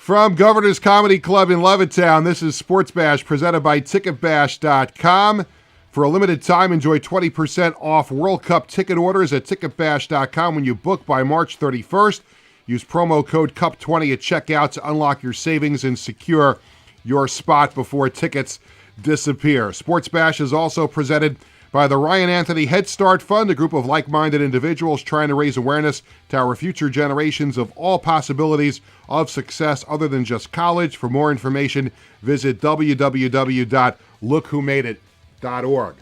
From Governor's Comedy Club in Levittown, this is Sportsbash presented by TicketBash.com. For a limited time, enjoy 20% off World Cup ticket orders at TicketBash.com when you book by March 31st. Use promo code CUP20 at checkout to unlock your savings and secure your spot before tickets disappear. Sportsbash is also presented by the Ryan Anthony Head Start Fund, a group of like-minded individuals trying to raise awareness to our future generations of all possibilities of success other than just college. For more information, visit www.lookwhomadeit.org.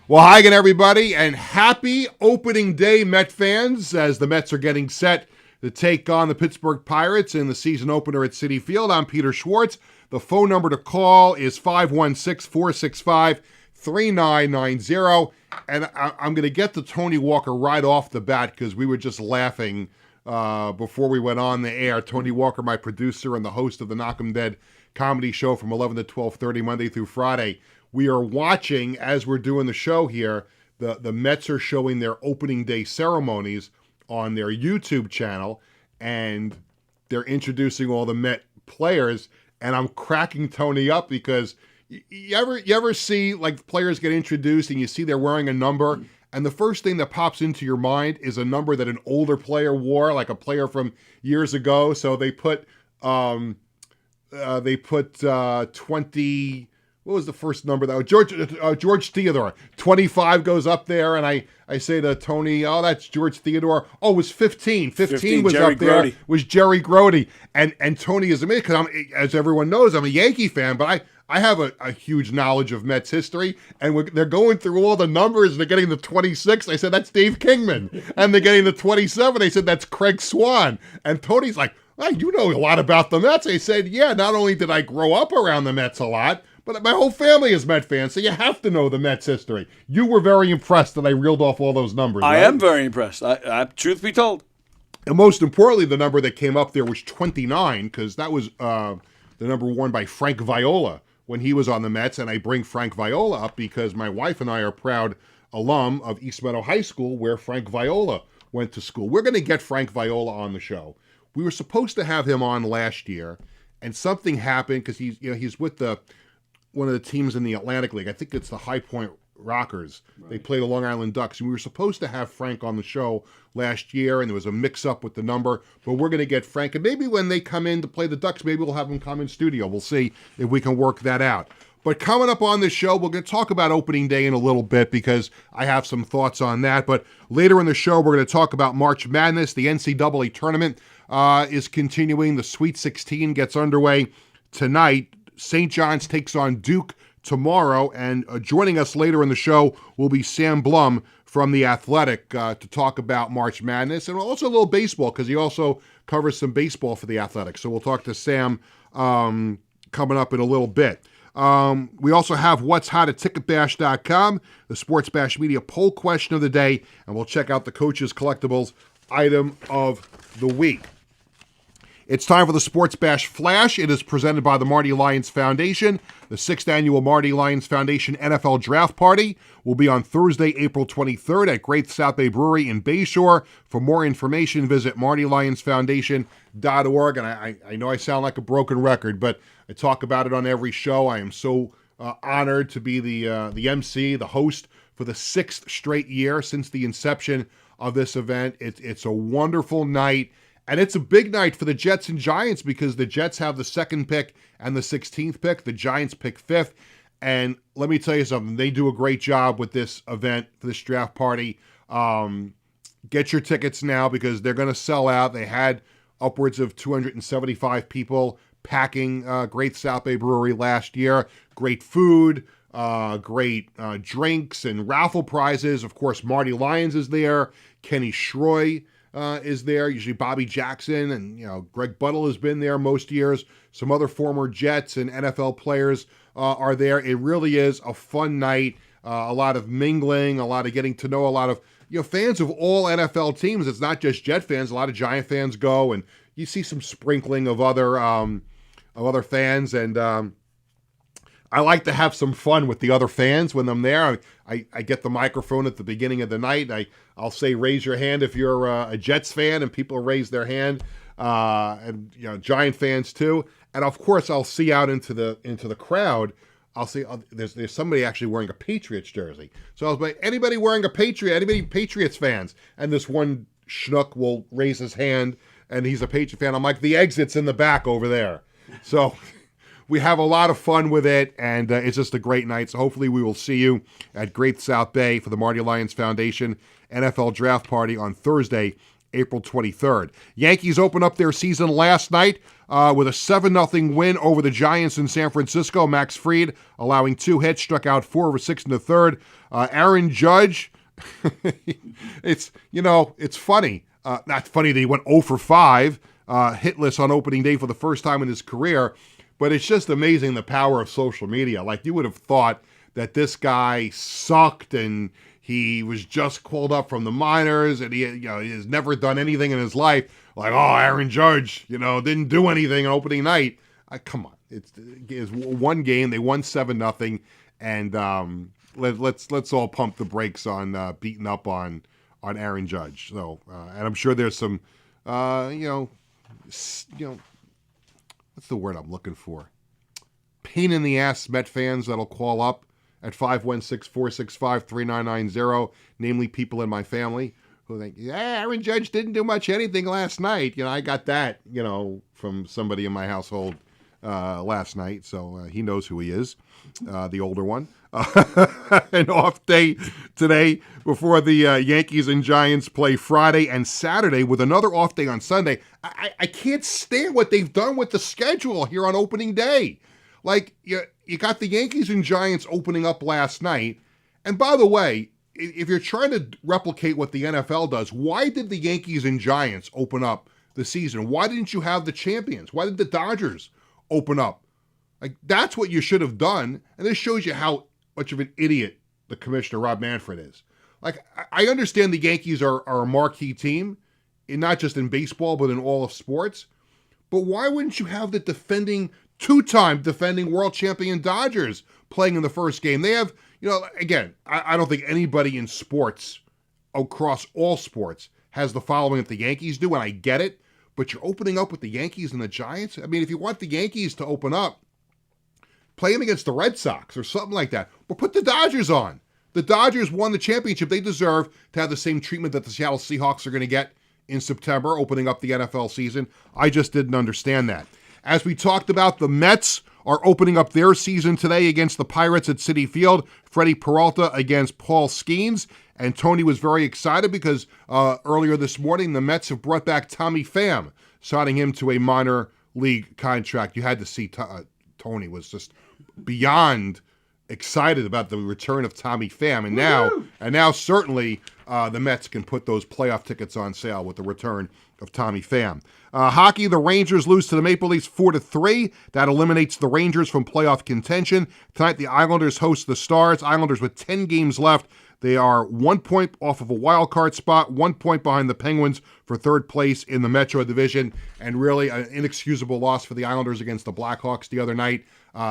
Well, hi again, everybody, and happy opening day, Met fans, as the Mets are getting set to take on the Pittsburgh Pirates in the season opener at Citi Field. I'm Peter Schwartz. The phone number to call is 516-465-3990, and I'm going to get to Tony Walker right off the bat because we were just laughing before we went on the air. Tony Walker, my producer and the host of the Knock 'em Dead comedy show from 11 to 12:30 Monday through Friday. We are watching, as we're doing the show here, the Mets are showing their opening day ceremonies on their YouTube channel, and they're introducing all the Met players, and I'm cracking Tony up because you ever see like players get introduced and you see they're wearing a number, and the first thing that pops into your mind is a number that an older player wore, like a player from years ago. So they put 20. What was the first number that George Theodore? 25 goes up there, and I say to Tony, "Oh, that's George Theodore." Oh, it was 15. 15 was Jerry up there. Grody. Was Jerry Grody, and Tony is amazing because as everyone knows, I'm a Yankee fan, but I have a huge knowledge of Mets history, and they're going through all the numbers. And they're getting the 26. I said that's Dave Kingman, and they're getting the 27. They said that's Craig Swan, and Tony's like, "Oh, you know a lot about the Mets." I said, "Yeah, not only did I grow up around the Mets a lot, but my whole family is Met fans, so you have to know the Mets history." You were very impressed that I reeled off all those numbers, I right? am very impressed. I truth be told. And most importantly, the number that came up there was 29, because that was the number worn by Frank Viola when he was on the Mets. And I bring Frank Viola up because my wife and I are proud alum of East Meadow High School, where Frank Viola went to school. We're going to get Frank Viola on the show. We were supposed to have him on last year, and something happened because he's with one of the teams in the Atlantic League. I think it's the High Point Rockers. Right. They play the Long Island Ducks. And we were supposed to have Frank on the show last year, and there was a mix-up with the number. But we're going to get Frank. And maybe when they come in to play the Ducks, maybe we'll have him come in studio. We'll see if we can work that out. But coming up on this show, we're going to talk about opening day in a little bit because I have some thoughts on that. But later in the show, we're going to talk about March Madness. The NCAA tournament is continuing. The Sweet 16 gets underway tonight. St. John's takes on Duke tomorrow, and joining us later in the show will be Sam Blum from The Athletic to talk about March Madness and also a little baseball because he also covers some baseball for The Athletic. So we'll talk to Sam coming up in a little bit. We also have What's Hot at TicketBash.com, the Sports Bash Media poll question of the day, and we'll check out the Coach's Collectibles item of the week. It's time for the Sports Bash Flash. It is presented by the Marty Lyons Foundation. The 6th annual Marty Lyons Foundation NFL Draft Party will be on Thursday, April 23rd at Great South Bay Brewery in Bayshore. For more information, visit martylyonsfoundation.org. And I know I sound like a broken record, but I talk about it on every show. I am so honored to be the MC, the host for the 6th straight year since the inception of this event. It's a wonderful night. And it's a big night for the Jets and Giants because the Jets have the 2nd pick and the 16th pick. The Giants pick 5th. And let me tell you something. They do a great job with this event, for this draft party. Get your tickets now because they're going to sell out. They had upwards of 275 people packing Great South Bay Brewery last year. Great food, great drinks and raffle prizes. Of course, Marty Lyons is there. Kenny Schroy is there, usually Bobby Jackson, and Greg Buttle has been there most years. Some other former Jets and NFL players are there. It really is a fun night, a lot of mingling, a lot of getting to know a lot of fans of all NFL teams. It's not just Jet fans. A lot of Giant fans go, and you see some sprinkling of other fans, and I like to have some fun with the other fans when I'm there. I get the microphone at the beginning of the night. I'll say, raise your hand if you're a Jets fan, and people raise their hand. and Giant fans too. And of course, I'll see out into the crowd. I'll see there's somebody actually wearing a Patriots jersey. So I was like, anybody wearing a anybody Patriots fans? And this one schnook will raise his hand, and he's a Patriot fan. I'm like, the exit's in the back over there. So we have a lot of fun with it, and it's just a great night. So hopefully we will see you at Great South Bay for the Marty Lyons Foundation NFL Draft Party on Thursday, April 23rd. Yankees open up their season last night with a 7-0 win over the Giants in San Francisco. Max Fried allowing 2 hits, struck out 4 over 6 in the third. Aaron Judge, it's funny. Not funny that he went 0 for 5, hitless on opening day for the first time in his career, but it's just amazing the power of social media. Like, you would have thought that this guy sucked and he was just called up from the minors, and he has never done anything in his life. Like, oh, Aaron Judge, didn't do anything on opening night. Come on, it's one game. They won 7-0, and let's all pump the brakes on beating up on Aaron Judge. So, and I'm sure there's some, what's the word I'm looking for? Pain in the ass Met fans that'll call up at 516-465-3990, namely people in my family who think, Aaron Judge didn't do much anything last night. I got that, from somebody in my household last night, so he knows who he is, the older one. An off day today before the Yankees and Giants play Friday and Saturday with another off day on Sunday. I can't stand what they've done with the schedule here on opening day. Like, you got the Yankees and Giants opening up last night. And by the way, if you're trying to replicate what the NFL does, why did the Yankees and Giants open up the season? Why didn't you have the champions? Why did the Dodgers open up? Like, that's what you should have done. And this shows you how much of an idiot the commissioner, Rob Manfred, is. Like, I understand the Yankees are a marquee team, not just in baseball, but in all of sports. But why wouldn't you have the two-time defending world champion Dodgers playing in the first game? They have, again, I don't think anybody in sports, across all sports, has the following that the Yankees do, and I get it, but you're opening up with the Yankees and the Giants? I mean, if you want the Yankees to open up, play them against the Red Sox or something like that, but put the Dodgers on. The Dodgers won the championship. They deserve to have the same treatment that the Seattle Seahawks are going to get in September, opening up the NFL season. I just didn't understand that. As we talked about, the Mets are opening up their season today against the Pirates at Citi Field. Freddie Peralta against Paul Skeens. And Tony was very excited because earlier this morning, the Mets have brought back Tommy Pham, signing him to a minor league contract. You had to see Tony was just beyond excited about the return of Tommy Pham. And now certainly the Mets can put those playoff tickets on sale with the return of Tommy Pham. Hockey, the Rangers lose to the Maple Leafs 4-3. That eliminates the Rangers from playoff contention. Tonight, the Islanders host the Stars. Islanders with 10 games left. They are 1 point off of a wild card spot, 1 point behind the Penguins for third place in the Metro Division, and really an inexcusable loss for the Islanders against the Blackhawks the other night.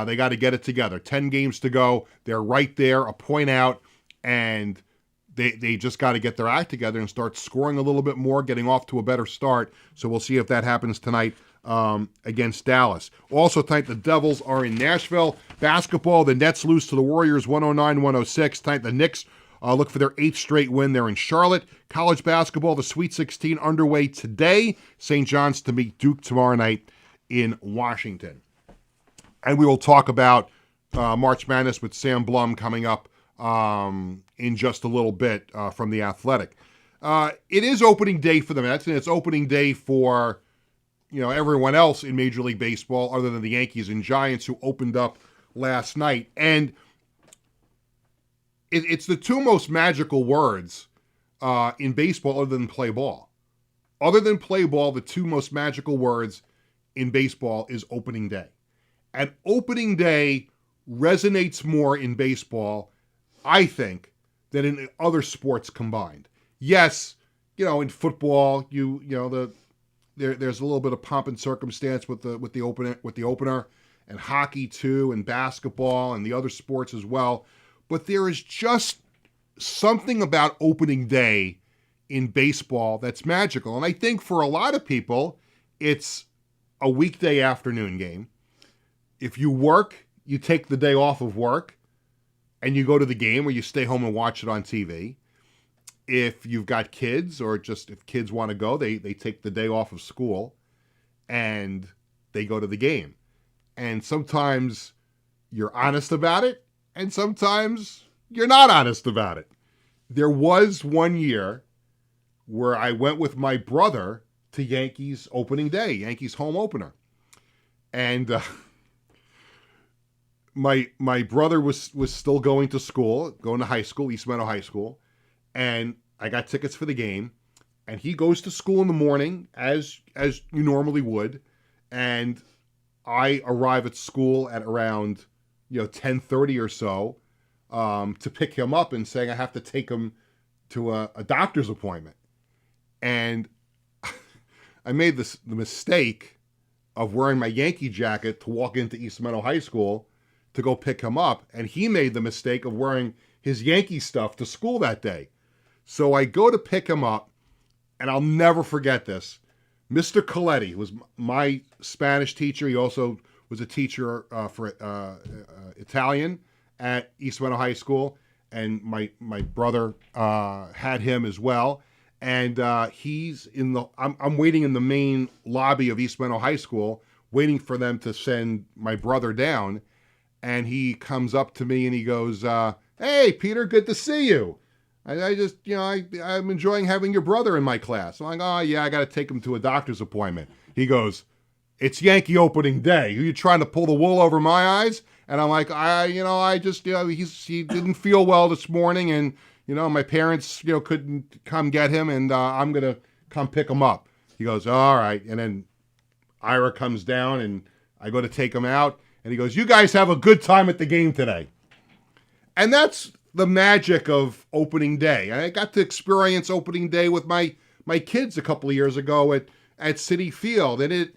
They got to get it together. 10 games to go. They're right there, a point out, and they just got to get their act together and start scoring a little bit more, getting off to a better start. So we'll see if that happens tonight against Dallas. Also tonight, the Devils are in Nashville. Basketball, the Nets lose to the Warriors 109-106. Tonight, the Knicks look for their 8th straight win. They're in Charlotte. College basketball, the Sweet 16 underway today. St. John's to meet Duke tomorrow night in Washington. And we will talk about March Madness with Sam Blum coming up in just a little bit from The Athletic. It is opening day for the Mets, and it's opening day for everyone else in Major League Baseball other than the Yankees and Giants, who opened up last night. And it's the two most magical words in baseball other than play ball. Other than play ball, the two most magical words in baseball is opening day. And opening day resonates more in baseball, I think, than in other sports combined. Yes, in football, there's a little bit of pomp and circumstance with the opener, and hockey too, and basketball, and the other sports as well. But there is just something about opening day in baseball that's magical. And I think for a lot of people, it's a weekday afternoon game. If you work, you take the day off of work and you go to the game, or you stay home and watch it on TV. If you've got kids, or just if kids want to go, they take the day off of school and they go to the game. And sometimes you're honest about it, and sometimes you're not honest about it. There was one year where I went with my brother to Yankees opening day, Yankees home opener. And my brother was still going to school, going to high school, East Meadow High School. And I got tickets for the game. And he goes to school in the morning, as you normally would. And I arrive at school at around 10:30 or so to pick him up, and saying I have to take him to a doctor's appointment. And I made the mistake of wearing my Yankee jacket to walk into East Meadow High School to go pick him up, and he made the mistake of wearing his Yankee stuff to school that day. So I go to pick him up, and I'll never forget this. Mr. Coletti was my Spanish teacher. He also was a teacher for Italian at East Meadow High School, and my brother had him as well. And he's I'm waiting in the main lobby of East Meadow High School, waiting for them to send my brother down. And he comes up to me and he goes, "Hey, Peter, good to see you. I just, I'm enjoying having your brother in my class." I'm like, "Oh, yeah, I got to take him to a doctor's appointment." He goes, "It's Yankee opening day. Are you trying to pull the wool over my eyes?" And I'm like, he didn't feel well this morning, and, my parents, couldn't come get him, and I'm going to come pick him up." He goes, "All right." And then Ira comes down, and I go to take him out. And he goes, "You guys have a good time at the game today." And that's the magic of opening day. I got to experience opening day with my kids a couple of years ago at Citi Field. And it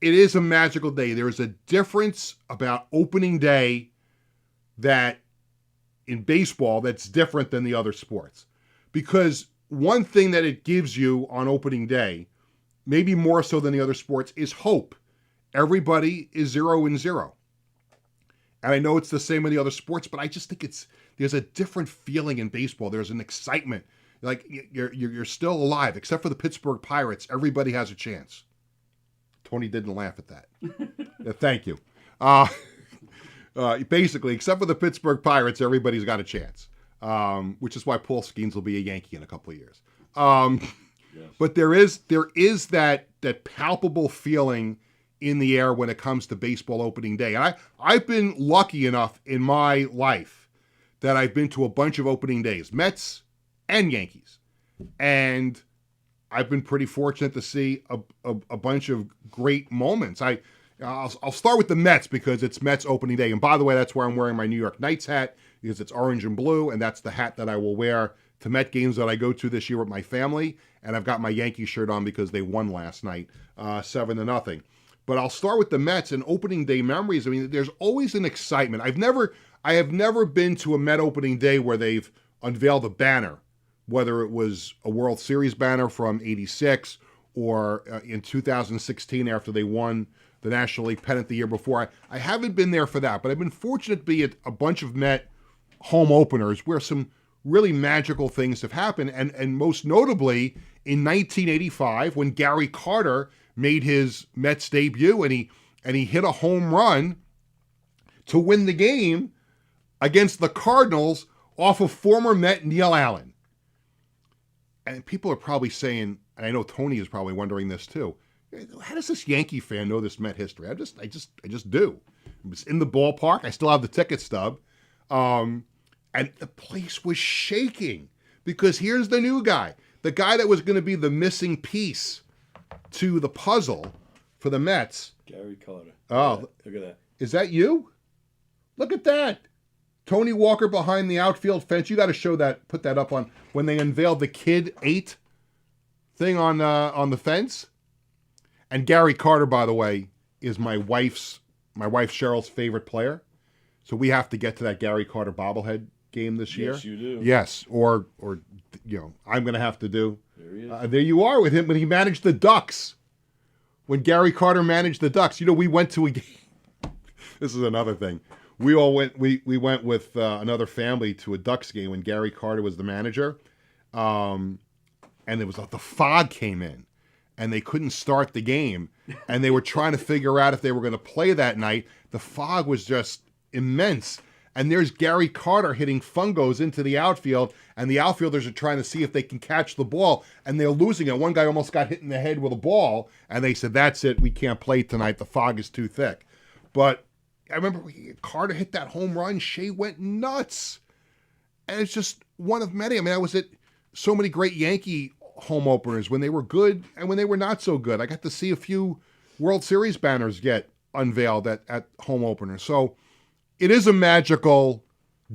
is a magical day. There's a difference about opening day that in baseball that's different than the other sports. Because one thing that it gives you on opening day, maybe more so than the other sports, is hope. Everybody is 0-0. And I know it's the same in the other sports, but I just think there's a different feeling in baseball. There's an excitement. Like you're still alive, except for the Pittsburgh Pirates. Everybody has a chance. Tony didn't laugh at that. Thank you. Basically, except for the Pittsburgh Pirates, everybody's got a chance. Which is why Paul Skeens will be a Yankee in a couple of years. Yes. But there is that palpable feeling in the air when it comes to baseball opening day. And I've been lucky enough in my life that I've been to a bunch of opening days, Mets and Yankees. And I've been pretty fortunate to see a bunch of great moments. I'll start with the Mets because it's Mets opening day. And by the way, that's where I'm wearing my New York Knights hat, because it's orange and blue, and that's the hat that I will wear to Met games that I go to this year with my family. And I've got my Yankee shirt on because they won last night, 7-0. But I'll start with the Mets and opening day memories. I mean, there's always an excitement. I have never been to a Met opening day where they've unveiled a banner, whether it was a World Series banner from '86 or in 2016 after they won the National League pennant the year before. I haven't been there for that, but I've been fortunate to be at a bunch of Met home openers where some really magical things have happened. And most notably in 1985, when Gary Carter made his Mets debut and he hit a home run to win the game against the Cardinals off of former Met Neil Allen. And people are probably saying, and I know Tony is probably wondering this too, how does this Yankee fan know this Met history? I just do. It was in the ballpark. I still have the ticket stub. And the place was shaking because here's the new guy, the guy that was going to be the missing piece to the puzzle for the Mets. Gary Carter. Oh, look at that. Is that you? Look at that. Tony Walker behind the outfield fence. You got to show that, put that up on when they unveiled the Kid 8 thing on the fence. And Gary Carter, by the way, is my wife Cheryl's favorite player. So we have to get to that Gary Carter bobblehead game this year. Yes, you do. Yes, or I'm going to have to do. Yeah. There you are with him when he managed the Ducks. When Gary Carter managed the Ducks, we went to a game. This is another thing. We all went. We went with another family to a Ducks game when Gary Carter was the manager, and it was the fog came in, and they couldn't start the game, and they were trying to figure out if they were going to play that night. The fog was just immense, and there's Gary Carter hitting fungos into the outfield, and the outfielders are trying to see if they can catch the ball, and they're losing it. One guy almost got hit in the head with a ball, and they said, "That's it. We can't play tonight. The fog is too thick." But I remember Carter hit that home run. Shea went nuts. And it's just one of many. I mean, I was at so many great Yankee home openers when they were good and when they were not so good. I got to see a few World Series banners get unveiled at home openers. So it is a magical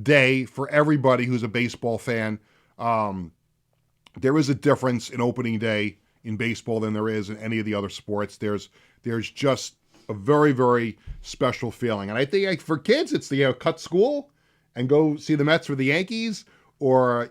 day for everybody who's a baseball fan. There is a difference in opening day in baseball than there is in any of the other sports. There's just a very, very special feeling. And I think for kids, it's cut school and go see the Mets or the Yankees, or,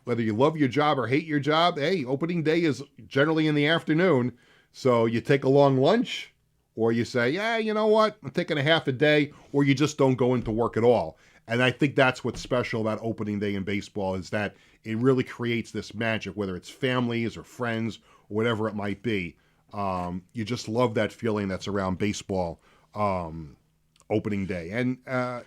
whether you love your job or hate your job, hey, opening day is generally in the afternoon. So you take a long lunch, or you say, yeah, you know what, I'm taking a half a day, or you just don't go into work at all. And I think that's what's special about opening day in baseball, is that it really creates this magic, whether it's families or friends or whatever it might be. You just love that feeling that's around baseball opening day. And I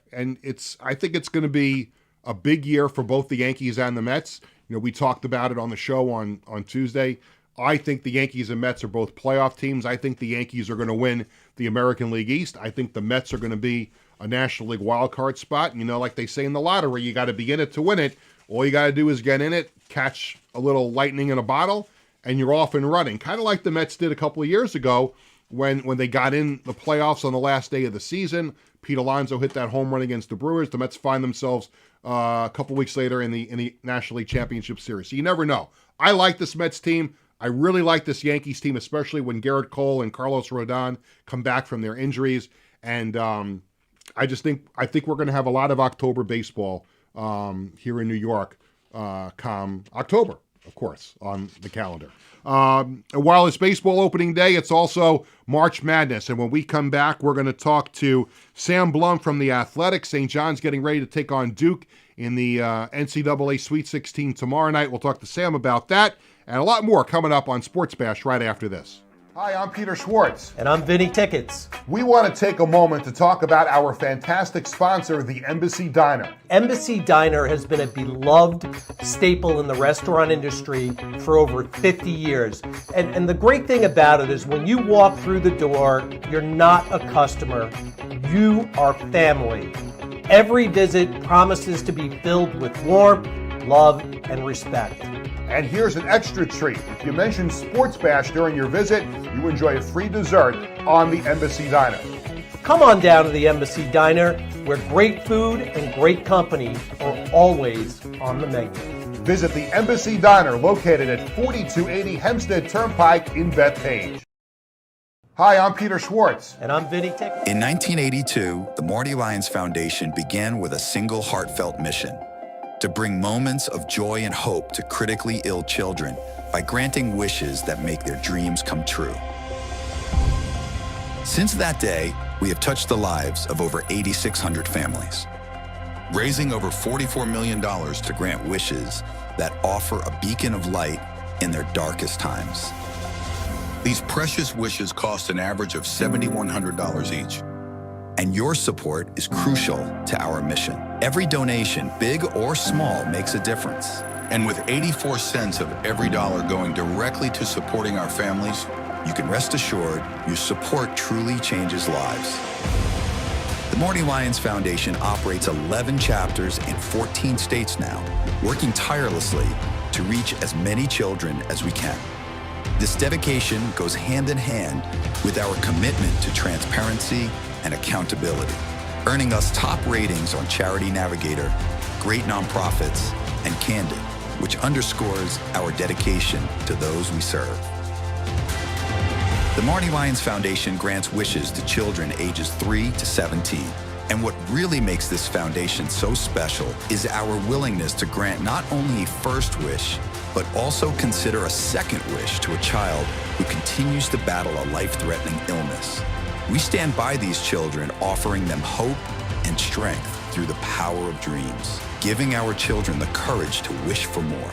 think it's going to be a big year for both the Yankees and the Mets. We talked about it on the show on Tuesday. I think the Yankees and Mets are both playoff teams. I think the Yankees are going to win the American League East. I think the Mets are going to be a National League wild card spot. Like they say in the lottery, you got to be in it to win it. All you got to do is get in it, catch a little lightning in a bottle, and you're off and running. Kind of like the Mets did a couple of years ago when they got in the playoffs on the last day of the season. Pete Alonso hit that home run against the Brewers. The Mets find themselves a couple weeks later in the National League Championship Series. So you never know. I like this Mets team. I really like this Yankees team, especially when Garrett Cole and Carlos Rodon come back from their injuries. And I think we're going to have a lot of October baseball here in New York come October, of course, on the calendar. While it's baseball opening day, it's also March Madness. And when we come back, we're going to talk to Sam Blum from the Athletics. St. John's getting ready to take on Duke in the NCAA Sweet 16 tomorrow night. We'll talk to Sam about that and a lot more coming up on Sports Bash right after this. Hi, I'm Peter Schwartz. And I'm Vinny Tickets. We want to take a moment to talk about our fantastic sponsor, the Embassy Diner. Embassy Diner has been a beloved staple in the restaurant industry for over 50 years. And the great thing about it is when you walk through the door, you're not a customer, you are family. Every visit promises to be filled with warmth, love, and respect. And here's an extra treat. If you mention Sports Bash during your visit, you enjoy a free dessert on the Embassy Diner. Come on down to the Embassy Diner, where great food and great company are always on the menu. Visit the Embassy Diner, located at 4280 Hempstead Turnpike in Bethpage. Hi, I'm Peter Schwartz. And I'm Vinny Tickets. In 1982, the Marty Lyons Foundation began with a single heartfelt mission: to bring moments of joy and hope to critically ill children by granting wishes that make their dreams come true. Since that day, we have touched the lives of over 8,600 families, raising over $44 million to grant wishes that offer a beacon of light in their darkest times. These precious wishes cost an average of $7,100 each. And your support is crucial to our mission. Every donation, big or small, makes a difference. And with 84 cents of every dollar going directly to supporting our families, you can rest assured your support truly changes lives. The Marty Lyons Foundation operates 11 chapters in 14 states now, working tirelessly to reach as many children as we can. This dedication goes hand in hand with our commitment to transparency and accountability, earning us top ratings on Charity Navigator, Great Nonprofits, and Candid, which underscores our dedication to those we serve. The Marty Lyons Foundation grants wishes to children ages 3 to 17. And what really makes this foundation so special is our willingness to grant not only a first wish, but also consider a second wish to a child who continues to battle a life-threatening illness. We stand by these children, offering them hope and strength through the power of dreams, giving our children the courage to wish for more.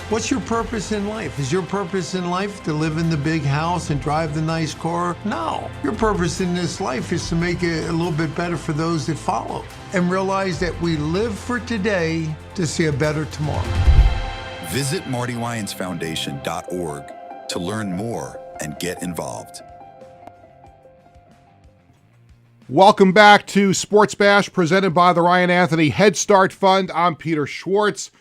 What's your purpose in life? Is your purpose in life to live in the big house and drive the nice car? No. Your purpose in this life is to make it a little bit better for those that follow and realize that we live for today to see a better tomorrow. Visit MartyWyonsFoundation.org to learn more and get involved. Welcome back to Sports Bash, presented by the Ryan Anthony Head Start Fund. I'm Peter Schwartz.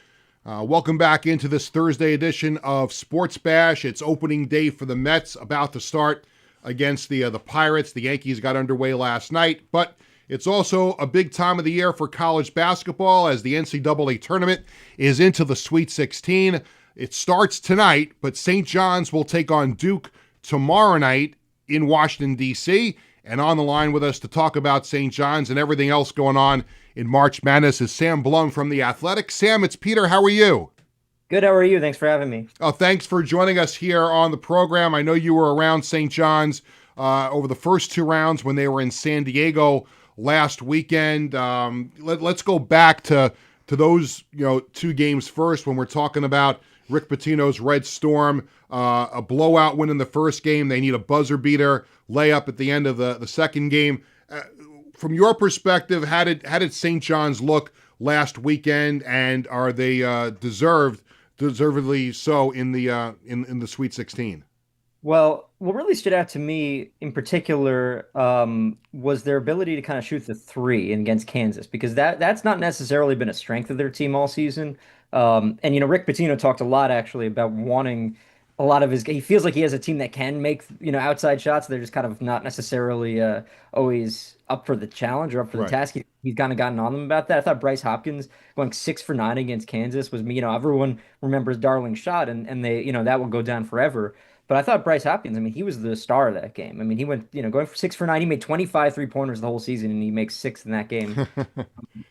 Welcome back into this Thursday edition of Sports Bash. It's opening day for the Mets, about to start against the Pirates. The Yankees got underway last night, but it's also a big time of the year for college basketball as the NCAA tournament is into the Sweet 16. It starts tonight, but St. John's will take on Duke tomorrow night in Washington, D.C., and on the line with us to talk about St. John's and everything else going on in March Madness is Sam Blum from The Athletic. Sam, it's Peter. How are you? Good. How are you? Thanks for having me. Oh, thanks for joining us here on the program. I know you were around St. John's over the first two rounds when they were in San Diego last weekend. Let's go back to those two games first when we're talking about Rick Pitino's Red Storm. A blowout win in the first game. They need a buzzer beater layup at the end of the second game. From your perspective, how did St. John's look last weekend, and are they deservedly so in the Sweet 16? Well, what really stood out to me in particular was their ability to kind of shoot the three against Kansas, because that's not necessarily been a strength of their team all season. And Rick Pitino talked a lot actually about wanting a lot of he feels like he has a team that can make outside shots. They're just kind of not necessarily always up for the challenge or up for the task. He's kind of gotten on them about that. I thought Bryce Hopkins going 6 for 9 against Kansas was everyone remembers Darling's shot, and they that will go down forever. But I thought Bryce Hopkins, he was the star of that game. He went, going for 6 for 9. He made 25 3-pointers the whole season, and he makes 6 in that game.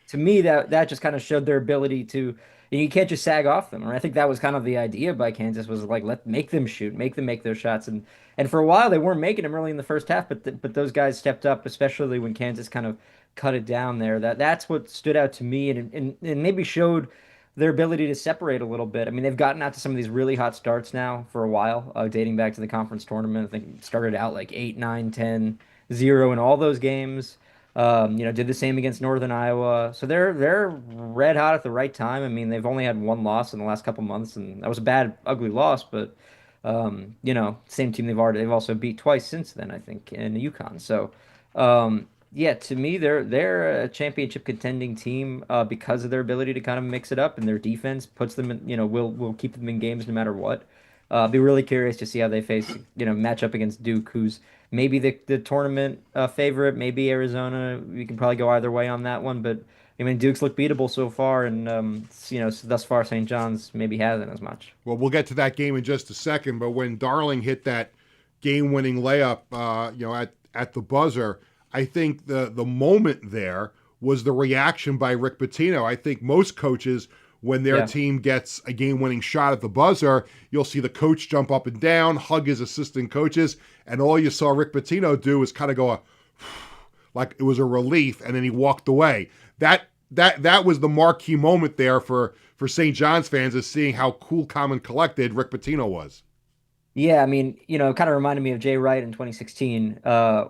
To me, that just kind of showed their ability to, you can't just sag off them. And I think that was kind of the idea by Kansas, was like, make them shoot, make them make their shots. And for a while, they weren't making them early in the first half, but those guys stepped up, especially when Kansas kind of cut it down there. That's what stood out to me, and maybe showed their ability to separate a little bit. They've gotten out to some of these really hot starts now for a while, dating back to the conference tournament. I think it started out like 8, 9, 10, 0 in all those games. Did the same against Northern Iowa. So they're red hot at the right time. They've only had one loss in the last couple months, and that was a bad, ugly loss. But same team they've also beat twice since then, I think, in UConn. So to me, they're a championship contending team because of their ability to kind of mix it up, and their defense puts them in, will keep them in games no matter what. Be really curious to see how they face, match up against Duke, who's maybe the tournament favorite, maybe Arizona. We can probably go either way on that one, but Duke's looked beatable so far, and thus far St. John's maybe hasn't as much. Well, we'll get to that game in just a second, but when Darling hit that game-winning layup, at the buzzer, I think the moment there was the reaction by Rick Pitino. I think most coaches, when their team gets a game-winning shot at the buzzer, you'll see the coach jump up and down, hug his assistant coaches, and all you saw Rick Pitino do was kind of go like it was a relief, and then he walked away. That was the marquee moment there for St. John's fans, is seeing how cool, calm, and collected Rick Pitino was. Yeah, it kind of reminded me of Jay Wright in 2016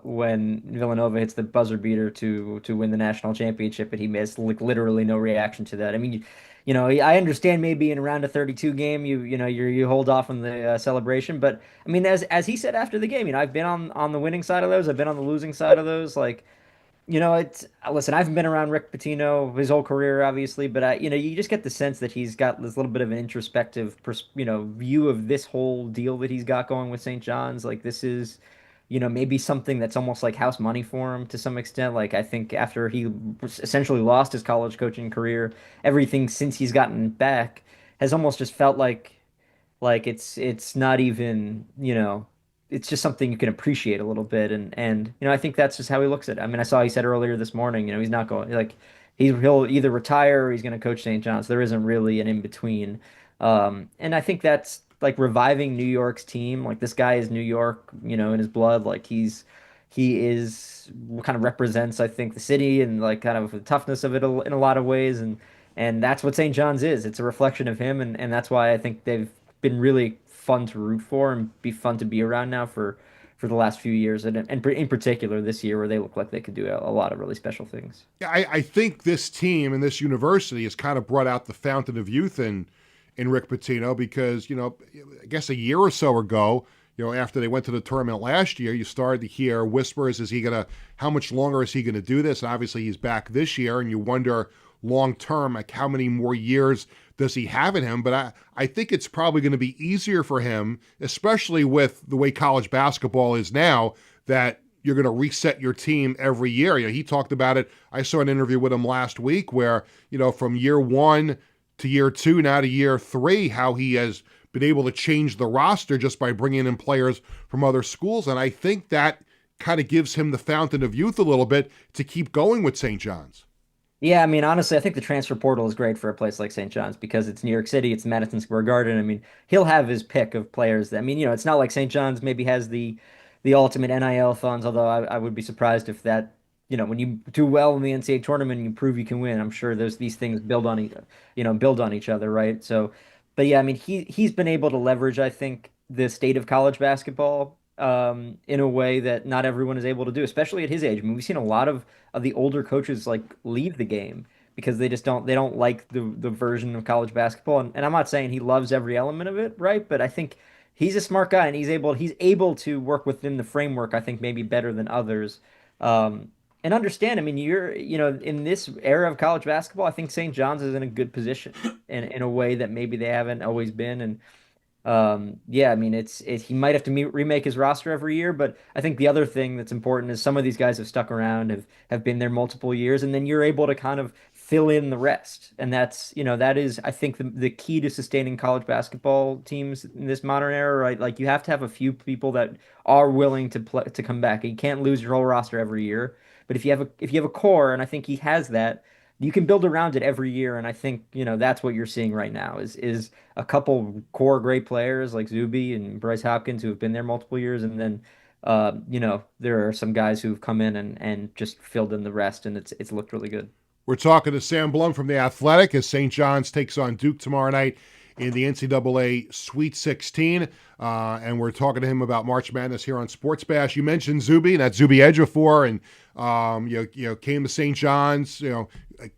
when Villanova hits the buzzer beater to win the national championship, and he missed literally no reaction to that. I understand maybe in a round of 32 game, you hold off on the celebration, but as he said after the game, I've been on the winning side of those, I've been on the losing side of those, listen, I haven't been around Rick Pitino his whole career, obviously, but you just get the sense that he's got this little bit of an introspective, view of this whole deal that he's got going with St. John's. This is, maybe something that's almost like house money for him to some extent. I think after he essentially lost his college coaching career, everything since he's gotten back has almost just felt like it's not even, it's just something you can appreciate a little bit. And I think that's just how he looks at it. I saw he said earlier this morning, he's not going, he'll either retire or he's going to coach St. John's. There isn't really an in-between. And I think that's like reviving New York's team. Like this guy is New York, in his blood. Like he is kind of represents, I think, the city and like kind of the toughness of it in a lot of ways. And that's what St. John's is. It's a reflection of him, and that's why I think they've been really fun to root for and be fun to be around now for the last few years, and in particular this year where they look like they could do a lot of really special things. Yeah, I think this team and this university has kind of brought out the fountain of youth in Rick Pitino because, I guess a year or so ago, after they went to the tournament last year, you started to hear whispers, how much longer is he going to do this? And obviously he's back this year, and you wonder long term, like how many more years does he have in him? But I think it's probably going to be easier for him, especially with the way college basketball is now, that you're going to reset your team every year. He talked about it. I saw an interview with him last week where, from year 1 to year 2, now to year 3, how he has been able to change the roster just by bringing in players from other schools. And I think that kind of gives him the fountain of youth a little bit to keep going with St. John's. Yeah, I mean, honestly, I think the transfer portal is great for a place like St. John's because it's New York City, it's Madison Square Garden. I mean, he'll have his pick of players. It's not like St. John's maybe has the ultimate NIL funds, although I would be surprised if that, when you do well in the NCAA tournament and you prove you can win, I'm sure these things build on each other, right? So, but yeah, I mean, he's been able to leverage, I think, the state of college basketball in a way that not everyone is able to do, especially at his age. I mean, we've seen a lot of the older coaches like leave the game because they don't like the version of college basketball. And I'm not saying he loves every element of it, right? But I think he's a smart guy and he's able to work within the framework, I think maybe better than others. And understand, I mean, in this era of college basketball, I think St. John's is in a good position in a way that maybe they haven't always been. And yeah, I mean, he might have to remake his roster every year, but I think the other thing that's important is some of these guys have stuck around, have been there multiple years, and then you're able to kind of fill in the rest. And that is, I think, the key to sustaining college basketball teams in this modern era, right? Like you have to have a few people that are willing to come back. You can't lose your whole roster every year, but if you have a core, and I think he has that, you can build around it every year. And I think, that's what you're seeing right now is a couple core great players like Zuby and Bryce Hopkins who have been there multiple years. And then, there are some guys who've come in and just filled in the rest, and it's looked really good. We're talking to Sam Blum from The Athletic as St. John's takes on Duke tomorrow night in the NCAA Sweet 16. And we're talking to him about March Madness here on Sports Bash. You mentioned Zuby, and that's Zuby Ejiofor, and came to St. John's.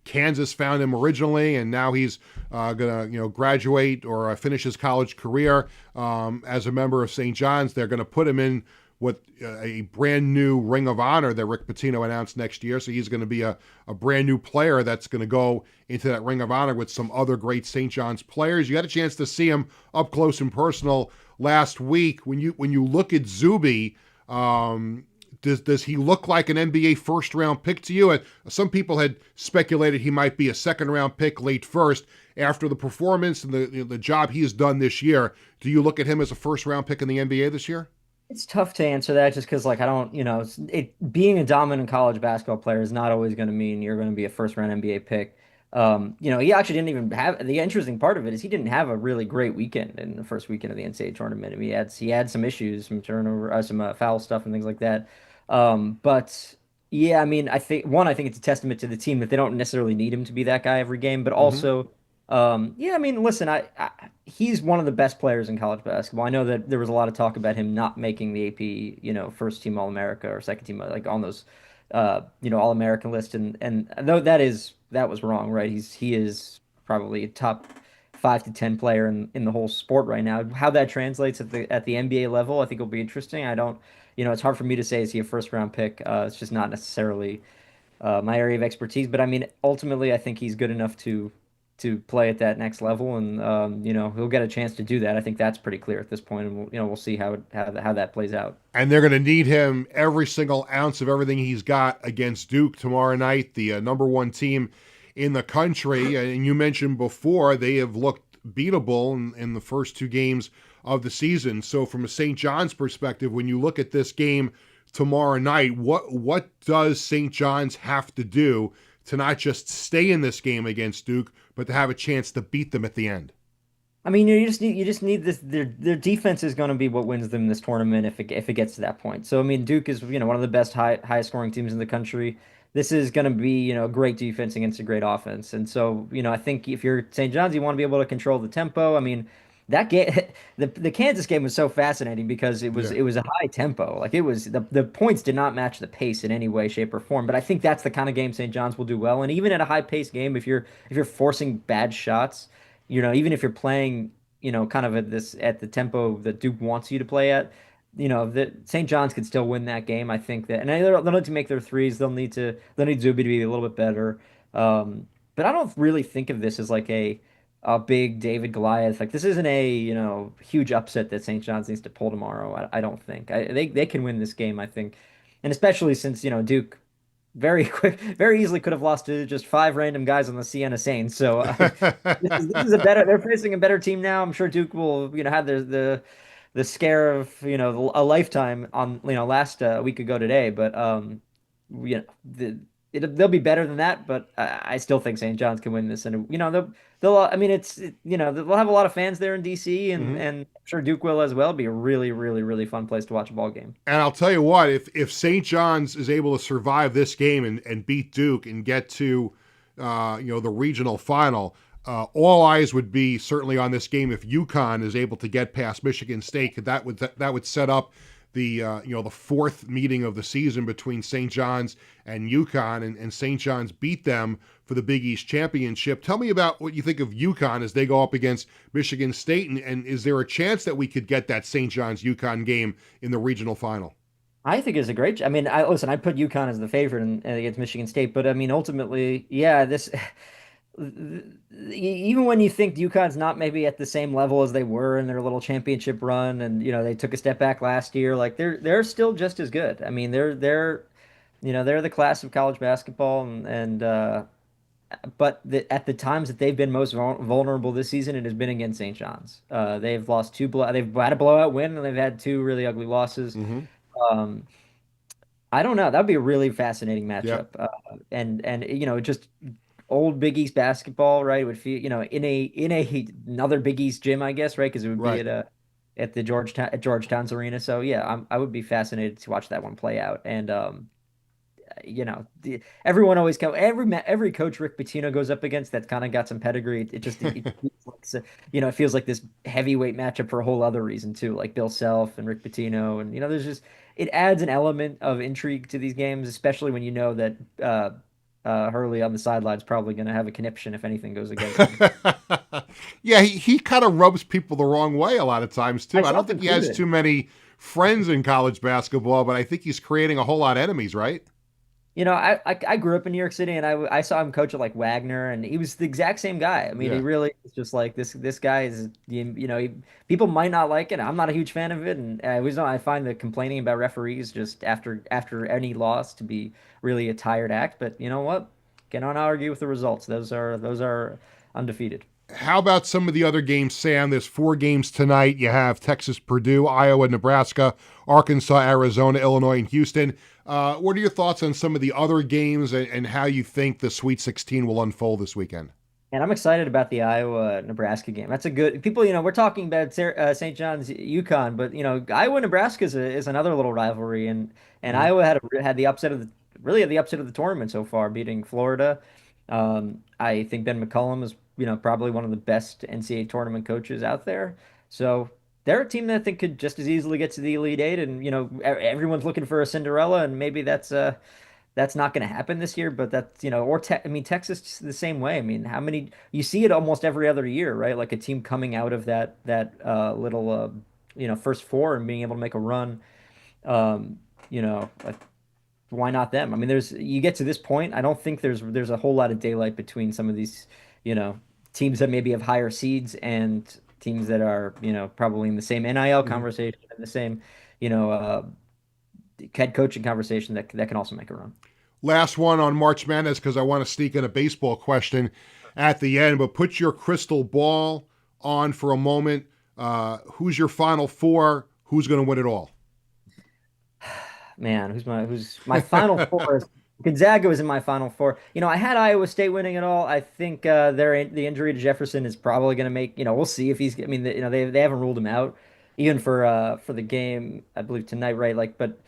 Kansas found him originally, and now he's gonna graduate or finish his college career as a member of St. John's. They're gonna put him in with a brand new Ring of Honor that Rick Pitino announced next year. So he's going to be a brand new player that's going to go into that Ring of Honor with some other great St. John's players. You had a chance to see him up close and personal last week. When you look at Zuby, does he look like an NBA first round pick to you? Some people had speculated he might be a second round pick, late first. After the performance and the job he has done this year, do you look at him as a first round pick in the NBA this year? It's tough to answer that just because, like, I don't, being a dominant college basketball player is not always going to mean you're going to be a first round NBA pick. He actually didn't even have the interesting part of it is he didn't have a really great weekend in the first weekend of the NCAA tournament. I mean, he had some issues, some turnover, some foul stuff and things like that. But yeah, I mean, I think it's a testament to the team that they don't necessarily need him to be that guy every game, but also. Yeah, I mean, listen, he's one of the best players in college basketball. I know that there was a lot of talk about him not making the AP, first team All-America or second team, like on those, All-American list. And though that was wrong, right? He is probably a top 5 to 10 player in the whole sport right now. How that translates at the NBA level, I think will be interesting. I don't, it's hard for me to say, is he a first round pick? It's just not necessarily, my area of expertise, but I mean, ultimately I think he's good enough to play at that next level, and he'll get a chance to do that. I think that's pretty clear at this point, and we'll see how that plays out. And they're going to need him every single ounce of everything he's got against Duke tomorrow night, the number one team in the country. And you mentioned before they have looked beatable in the first 2 games of the season. So from a St. John's perspective, when you look at this game tomorrow night, what does St. John's have to do to not just stay in this game against Duke, but to have a chance to beat them at the end? I mean, you just need this. Their defense is going to be what wins them this tournament if it gets to that point. So I mean, Duke is one of the best highest scoring teams in the country. This is going to be a great defense against a great offense. And so I think if you're St. John's, you want to be able to control the tempo. I mean, that game the Kansas game was so fascinating because Yeah. it was a high tempo. Like it was the points did not match the pace in any way, shape, or form. But I think that's the kind of game St. John's will do well. And even at a high pace game, if you're forcing bad shots even if you're playing, kind of at the tempo that Duke wants you to play at, that St. John's could still win that game. I think that, and they'll need to make their threes. They'll need Zuby to be a little bit better. But I don't really think of this as like a big David Goliath. Like this isn't a huge upset that St. John's needs to pull tomorrow. I don't think they can win this game. I think, and especially since Duke very quick, very easily could have lost to just five random guys on the Siena Saints. So this is a better. They're facing a better team now. I'm sure Duke will, have the scare of a lifetime on last week ago today. But you know they'll be better than that. But I still think St. John's can win this, and they'll. I mean, they'll have a lot of fans there in DC, and I'm sure Duke will as well. It'll be a really, really, really fun place to watch a ball game. And I'll tell you what, if St. John's is able to survive this game and beat Duke and get to the regional final, all eyes would be certainly on this game if UConn is able to get past Michigan State. That would set up the the fourth meeting of the season between St. John's and UConn, and St. John's beat them for the Big East Championship. Tell me about what you think of UConn as they go up against Michigan State, and is there a chance that we could get that St. John's UConn game in the regional final? I think it's a great. I mean, I put UConn as the favorite against Michigan State, but I mean, ultimately, yeah, this. Even when you think UConn's not maybe at the same level as they were in their little championship run, and they took a step back last year, like they're still just as good. I mean, they're the class of college basketball, but at the times that they've been most vulnerable this season, it has been against St. John's. They've lost they've had a blowout win, and they've had two really ugly losses. Um, I don't know. That would be a really fascinating matchup. Yep. And just old Big East basketball, right? It would feel, in another Big East gym, I guess, right? Because it would Right. be at the Georgetown's arena. So yeah, I would be fascinated to watch that one play out. And everyone always every coach Rick Pitino goes up against that's kind of got some pedigree. It feels like this heavyweight matchup for a whole other reason too, like Bill Self and Rick Pitino, and there's just it adds an element of intrigue to these games, especially when you know that Hurley on the sideline is probably going to have a conniption if anything goes against him. Yeah, he kind of rubs people the wrong way a lot of times too. I don't think he has included. too many friends in college basketball, but I think he's creating a whole lot of enemies, right? I grew up in New York City, and I saw him coach at like Wagner, and he was the exact same guy. I mean, Yeah. he really is just like this guy is people might not like it. I'm not a huge fan of it, and I find the complaining about referees just after any loss to be really a tired act. But you know what? Cannot argue with the results. Those are undefeated. How about some of the other games, Sam? There's 4 games tonight. You have Texas, Purdue, Iowa, Nebraska, Arkansas, Arizona, Illinois, and Houston. What are your thoughts on some of the other games and how you think the Sweet 16 will unfold this weekend? And I'm excited about the Iowa-Nebraska game. That's a good people. We're talking about St. John's, UConn, but Iowa-Nebraska is another little rivalry, and Iowa had the upset of the upset of the tournament so far, beating Florida. I think Ben McCullum is probably one of the best NCAA tournament coaches out there. So they're a team that I think could just as easily get to the Elite Eight, and everyone's looking for a Cinderella, and maybe that's not going to happen this year. But that's I mean Texas the same way. I mean, how many you see it almost every other year, right? Like a team coming out of that little first four and being able to make a run. Like, why not them? I mean, you get to this point, I don't think there's a whole lot of daylight between some of these teams that maybe have higher seeds and teams that are probably in the same NIL conversation and the same head coaching conversation that can also make a run. Last one on March Madness, because I want to sneak in a baseball question at the end, but put your crystal ball on for a moment. Who's your Final Four? Who's going to win it all? Man, who's my Final Four? Gonzaga was in my Final Four. I had Iowa State winning it all. I think the injury to Jefferson is probably going to make. We'll see if he's. I mean, they haven't ruled him out even for the game, I believe tonight, right? Like, but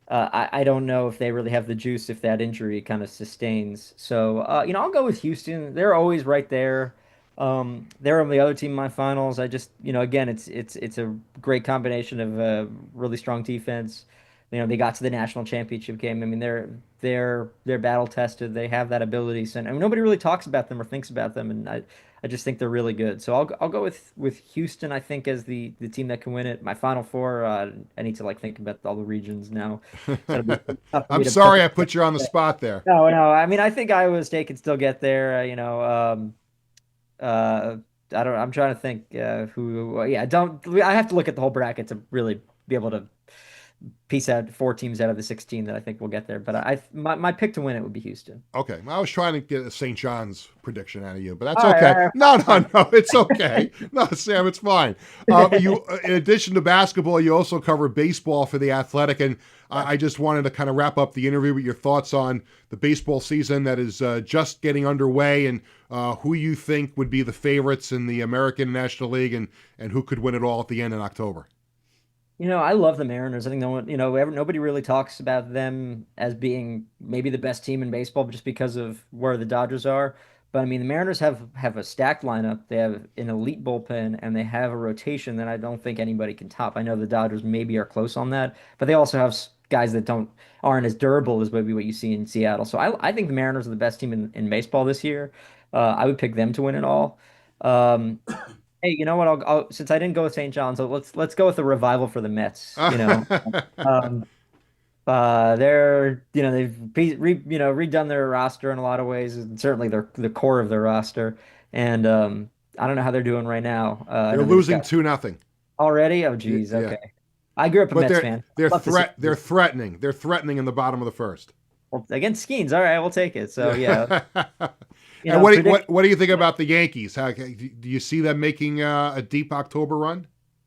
I don't know if they really have the juice if that injury kind of sustains. So I'll go with Houston. They're always right there. They're on the other team in my finals. I just, again, it's a great combination of really strong defense. They got to the national championship game. I mean, they're battle tested. They have that ability. So, I mean, nobody really talks about them or thinks about them, and I just think they're really good. So I'll go with Houston. I think as the team that can win it. My Final Four. I need to think about all the regions now. I'm sorry I put you on the spot there. No. I mean, I think Iowa State can still get there. I'm trying to think who. Yeah, I have to look at the whole bracket to really be able to piece out 4 teams out of the 16 that I think will get there. But my pick to win it would be Houston. Okay, I was trying to get a St. John's prediction out of you, but that's okay. No, it's okay. No, Sam, it's fine. You, in addition to basketball, you also cover baseball for The Athletic, and I just wanted to kind of wrap up the interview with your thoughts on the baseball season that is just getting underway, and who you think would be the favorites in the American National League, and who could win it all at the end in October. I love the Mariners. I think nobody really talks about them as being maybe the best team in baseball just because of where the Dodgers are. But I mean, the Mariners have a stacked lineup. They have an elite bullpen, and they have a rotation that I don't think anybody can top. I know the Dodgers maybe are close on that, but they also have guys that aren't as durable as maybe what you see in Seattle. So I think the Mariners are the best team in baseball this year. I would pick them to win it all. Hey, you know what? I'll since I didn't go with St. John's, so let's go with the revival for the Mets. They're they've redone their roster in a lot of ways, and certainly they're the core of their roster. And I don't know how they're doing right now. They're losing 2-0 already. Oh, geez. Okay, yeah. I grew up a Mets fan. They're threatening. They're threatening in the bottom of the first. Well, against Skeens, all right, we'll take it. So yeah. And what do you think about the Yankees? Do you see them making a deep October run?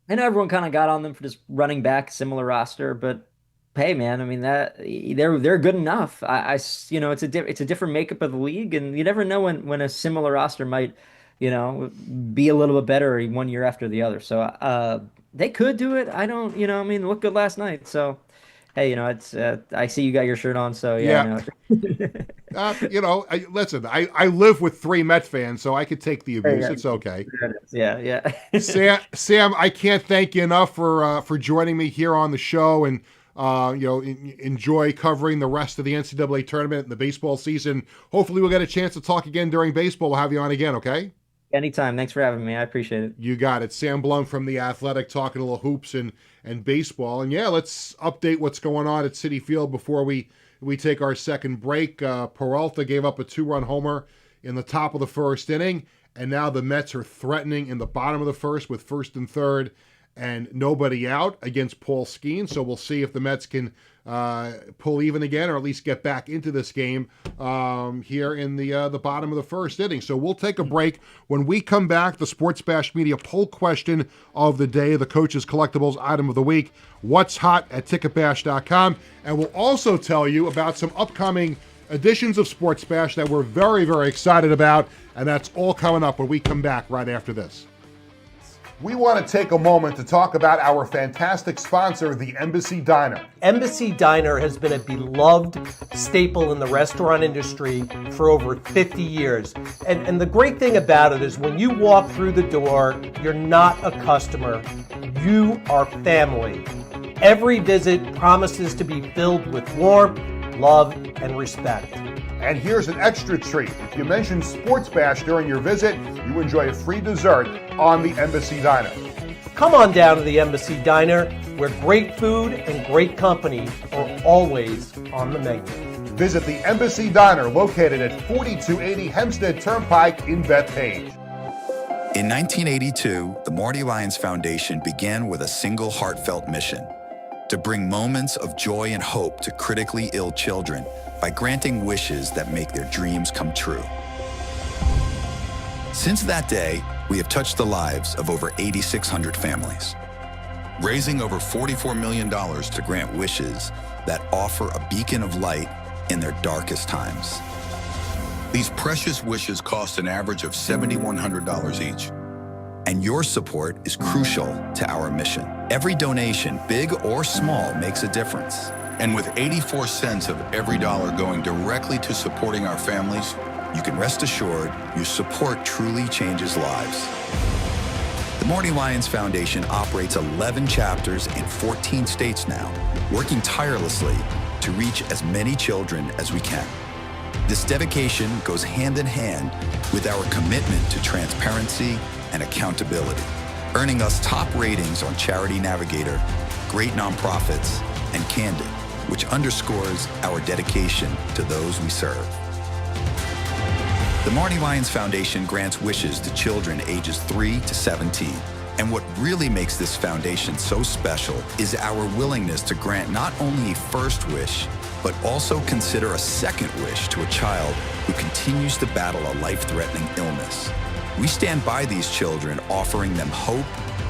I know everyone kind of got on them for just running back similar roster, but hey, man, I mean that they're good enough. It's a different makeup of the league, and you never know when a similar roster might be a little bit better one year after the other. So they could do it. I don't I mean, look good last night. So hey, it's I see you got your shirt on, so yeah. Listen, I live with 3 Met fans, so I could take the abuse. It's okay. Yeah. Sam, I can't thank you enough for joining me here on the show, and enjoy covering the rest of the NCAA tournament and the baseball season. Hopefully, we'll get a chance to talk again during baseball. We'll have you on again, okay? Anytime. Thanks for having me. I appreciate it. You got it. Sam Blum from The Athletic talking a little hoops and baseball. And yeah, let's update what's going on at Citi Field before we take our second break. Peralta gave up a 2-run homer in the top of the first inning, and now the Mets are threatening in the bottom of the first with first and third and nobody out against Paul Skeens. So we'll see if the Mets can pull even again, or at least get back into this game here in the bottom of the first inning. So we'll take a break. When we come back, the Sportsbash Media poll question of the day, the Coach's Collectibles item of the week, what's hot at ticketbash.com. And we'll also tell you about some upcoming editions of Sportsbash that we're very, very excited about. And that's all coming up when we come back right after this. We want to take a moment to talk about our fantastic sponsor, the Embassy Diner. Embassy Diner has been a beloved staple in the restaurant industry for over 50 years. And the great thing about it is when you walk through the door, you're not a customer, you are family. Every visit promises to be filled with warmth, love, and respect. And here's an extra treat. If you mention Sports Bash during your visit, you enjoy a free dessert on the Embassy Diner. Come on down to the Embassy Diner, where great food and great company are always on the menu. Visit the Embassy Diner, located at 4280 Hempstead Turnpike in Bethpage. In 1982, the Marty Lyons Foundation began with a single heartfelt mission: to bring moments of joy and hope to critically ill children by granting wishes that make their dreams come true. Since that day, we have touched the lives of over 8,600 families, raising over $44 million to grant wishes that offer a beacon of light in their darkest times. These precious wishes cost an average of $7,100 each. And your support is crucial to our mission. Every donation, big or small, makes a difference. And with 84 cents of every dollar going directly to supporting our families, you can rest assured your support truly changes lives. The Marty Lyons Foundation operates 11 chapters in 14 states now, working tirelessly to reach as many children as we can. This dedication goes hand in hand with our commitment to transparency and accountability, earning us top ratings on Charity Navigator, Great Nonprofits, and Candid, which underscores our dedication to those we serve. The Marty Lyons Foundation grants wishes to children ages 3 to 17. And what really makes this foundation so special is our willingness to grant not only a first wish, but also consider a second wish to a child who continues to battle a life-threatening illness. We stand by these children, offering them hope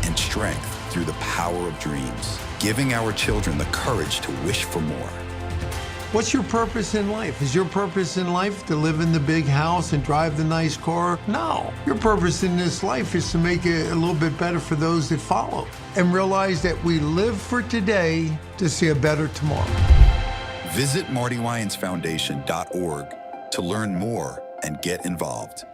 and strength through the power of dreams, giving our children the courage to wish for more. What's your purpose in life? Is your purpose in life to live in the big house and drive the nice car? No. Your purpose in this life is to make it a little bit better for those that follow and realize that we live for today to see a better tomorrow. Visit MartyLyonsFoundation.org to learn more and get involved.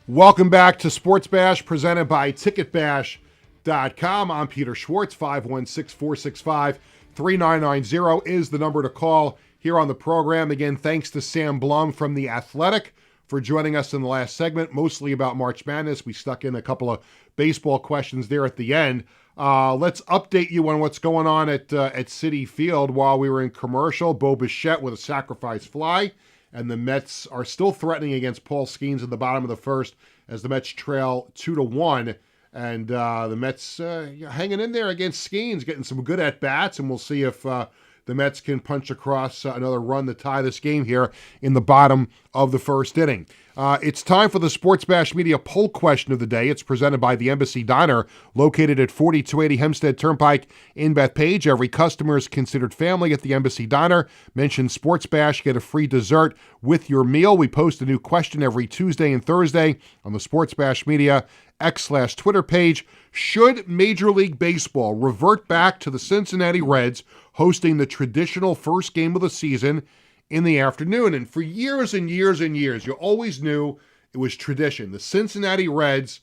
Welcome back to Sports Bash, presented by TicketBash.com. I'm Peter Schwartz. 516-465-3990 is the number to call here on the program. Again, thanks to Sam Blum from The Athletic for joining us in the last segment, mostly about March Madness. We stuck in a couple of baseball questions there at the end. Let's update you on what's going on at Citi Field. While we were in commercial, Bo Bichette with a sacrifice fly. And the Mets are still threatening against Paul Skeens in the bottom of the first as the Mets trail 2-1. And the Mets hanging in there against Skeens, getting some good at-bats. And we'll see if the Mets can punch across another run to tie this game here in the bottom of the first inning. It's time for the Sports Bash Media poll question of the day. It's presented by the Embassy Diner, located at 4280 Hempstead Turnpike in Bethpage. Every customer is considered family at the Embassy Diner. Mention Sports Bash, get a free dessert with your meal. We post a new question every Tuesday and Thursday on the Sports Bash Media X/Twitter page. Should Major League Baseball revert back to the Cincinnati Reds hosting the traditional first game of the season in the afternoon? And for years and years and years, you always knew it was tradition. The Cincinnati Reds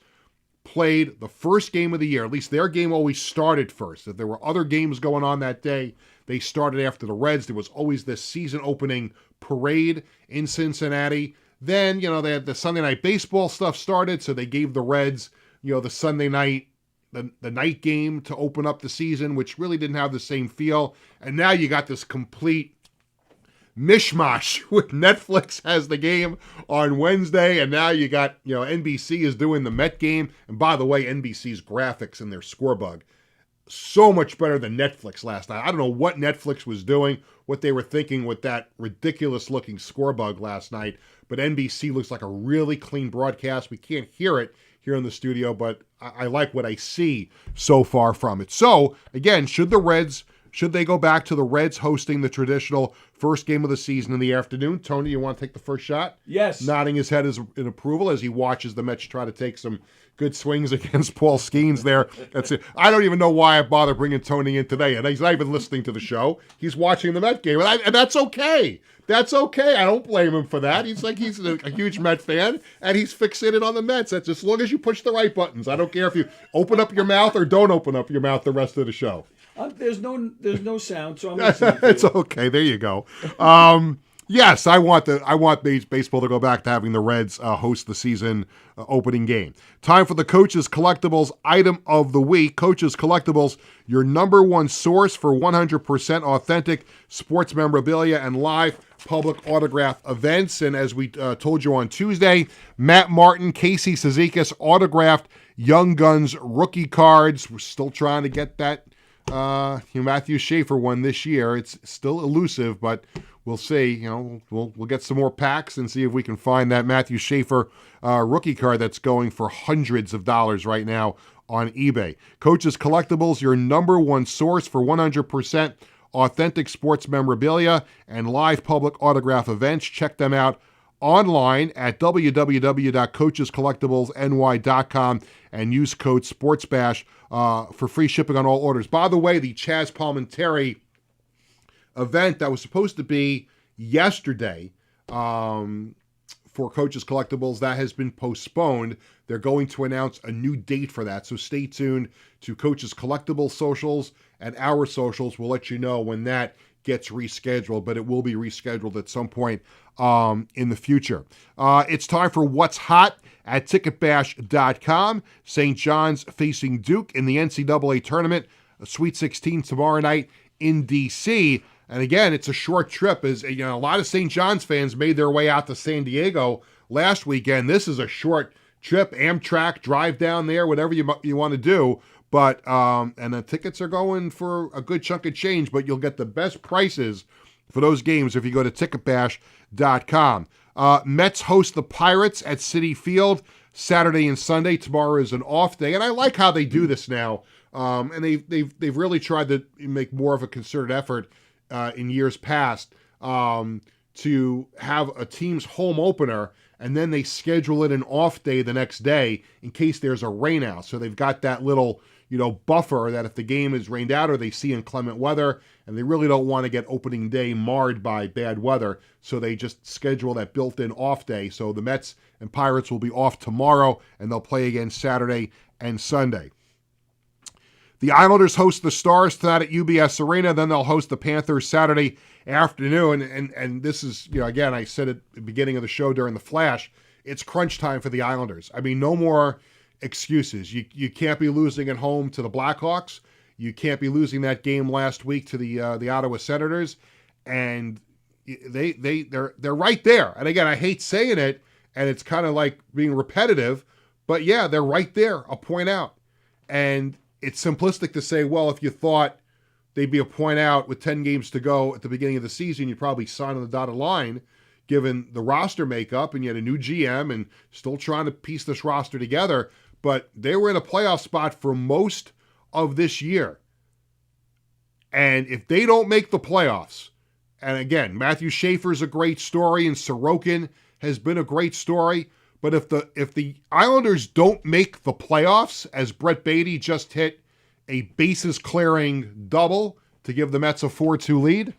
played the first game of the year. At least their game always started first. If there were other games going on that day, they started after the Reds. There was always this season opening parade in Cincinnati. Then, they had the Sunday Night Baseball stuff started, so they gave the Reds, the Sunday night, the night game to open up the season, which really didn't have the same feel. And now you got this complete mishmash with Netflix has the game on Wednesday, and now you got, NBC is doing the Met game. And by the way, NBC's graphics and their scorebug, so much better than Netflix last night. I don't know what Netflix was doing, what they were thinking with that ridiculous looking scorebug last night, but NBC looks like a really clean broadcast. We can't hear it here in the studio, but I like what I see so far from it. So again, should they go back to the Reds hosting the traditional first game of the season in the afternoon? Tony, you want to take the first shot? Yes. Nodding his head in approval as he watches the Mets try to take some good swings against Paul Skeens there. That's it. I don't even know why I bother bringing Tony in today. And he's not even listening to the show. He's watching the Met game. And that's okay. That's okay. I don't blame him for that. He's a huge Met fan, and he's fixated on the Mets. That's as long as you push the right buttons. I don't care if you open up your mouth or don't open up your mouth the rest of the show. There's no sound, so I'm listening. It's okay. There you go. Yes, I want baseball to go back to having the Reds host the season opening game. Time for the Coaches Collectibles item of the week. Coaches Collectibles, your number one source for 100% authentic sports memorabilia and live public autograph events. And as we told you on Tuesday, Matt Martin, Casey Cizikas autographed Young Guns rookie cards. We're still trying to get that Matthew Schaefer one this year. It's still elusive, but we'll see. We'll get some more packs and see if we can find that Matthew Schaefer rookie card that's going for hundreds of dollars right now on eBay. Coaches Collectibles, your number one source for 100% authentic sports memorabilia, and live public autograph events. Check them out online at www.coachescollectiblesny.com and use code SPORTSBASH for free shipping on all orders. By the way, the Chaz Palminteri event that was supposed to be yesterday for Coaches Collectibles, that has been postponed. They're going to announce a new date for that, so stay tuned to Coaches Collectibles socials and our socials. We'll let you know when that gets rescheduled, but it will be rescheduled at some point in the future. It's time for What's Hot at ticketbash.com. St. John's facing Duke in the NCAA tournament, a Sweet 16 tomorrow night in D.C., and again, it's a short trip. As you know, a lot of St. John's fans made their way out to San Diego last weekend. This is a short trip, Amtrak, drive down there, whatever you want to do. But and the tickets are going for a good chunk of change, but you'll get the best prices for those games if you go to ticketbash.com. Mets host the Pirates at Citi Field Saturday and Sunday. Tomorrow is an off day, and I like how they do this now. And they've really tried to make more of a concerted effort in years past to have a team's home opener, and then they schedule it an off day the next day in case there's a rain out. So they've got that little, buffer that if the game is rained out or they see inclement weather, and they really don't want to get opening day marred by bad weather, so they just schedule that built-in off day. So the Mets and Pirates will be off tomorrow, and they'll play again Saturday and Sunday. The Islanders host the Stars tonight at UBS Arena. Then they'll host the Panthers Saturday afternoon. And this is, again, I said at the beginning of the show during the Flash, it's crunch time for the Islanders. I mean, no more excuses. You can't be losing at home to the Blackhawks. You can't be losing that game last week to the Ottawa Senators. And they're right there. And again, I hate saying it, and it's kind of like being repetitive, but yeah, they're right there, a point out. And it's simplistic to say, well, if you thought they'd be a point out with 10 games to go at the beginning of the season, you'd probably sign on the dotted line, given the roster makeup, and you had a new GM and still trying to piece this roster together. But they were in a playoff spot for most of this year. And if they don't make the playoffs, and again, Matthew Schaefer's a great story, and Sorokin has been a great story, but if the Islanders don't make the playoffs, as Brett Beatty just hit a bases-clearing double to give the Mets a 4-2 lead,